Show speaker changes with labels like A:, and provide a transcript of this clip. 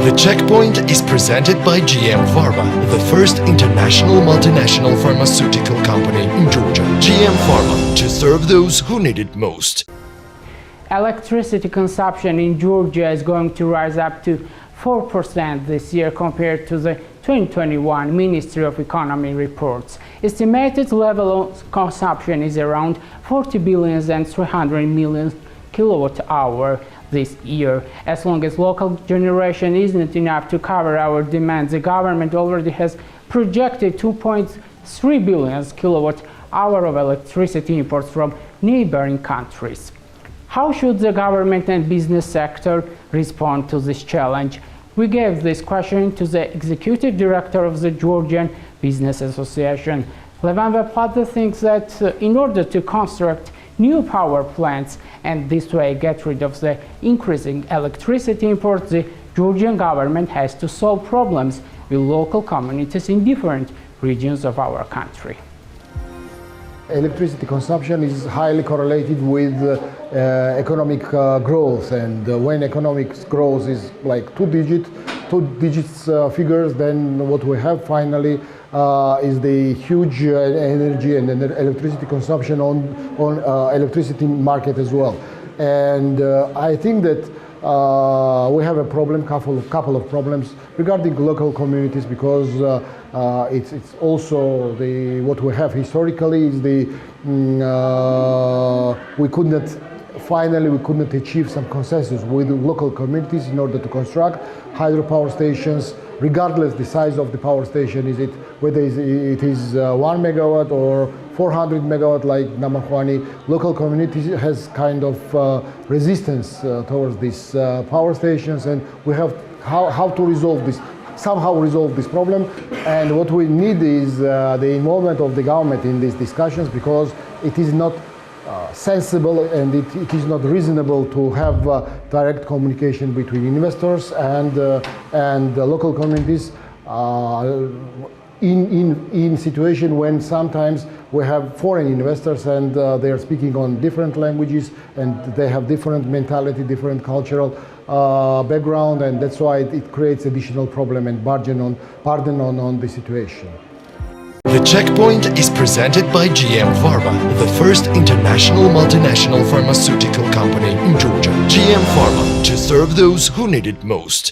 A: The checkpoint is presented by GM Pharma, the first international multinational pharmaceutical company in Georgia. GM Pharma, to serve those who need it most.
B: Electricity consumption in Georgia is going to rise up to 4% this year compared to the 2021 Ministry of Economy reports. Estimated level of consumption is around 40 billion and 300 million kilowatt-hour this year. As long as local generation isn't enough to cover our demand, the government already has projected 2.3 billion kilowatt-hour of electricity imports from neighboring countries. How should the government and business sector respond to this challenge? We gave this question to the executive director of the Georgian Business Association. Levan vepkhvadze thinks that in order to construct new power plants and this way get rid of the increasing electricity imports, the Georgian government has to solve problems with local communities in different regions of our country.
C: Electricity consumption is highly correlated with economic growth, and when economic growth is like two digits figures, then what we have finally is the huge energy and electricity consumption on electricity market as well. And I think that we have a problem, couple of problems regarding local communities, because it's also what we have historically is we could not achieve some consensus with local communities in order to construct hydropower stations, regardless the size of the power station, whether it is 1 megawatt or 400 megawatt like Namakhwani. Local communities has kind of resistance towards these power stations, and we have how to resolve this, somehow resolve this problem. And what we need is the involvement of the government in these discussions, because it is not sensible and it is not reasonable to have direct communication between investors and local communities in situation when sometimes we have foreign investors and they are speaking on different languages and they have different mentality, different cultural background, and that's why it creates additional problem and burden on the situation.
A: The checkpoint is presented by GM Pharma, the first international multinational pharmaceutical company in Georgia. GM Pharma, to serve those who need it most.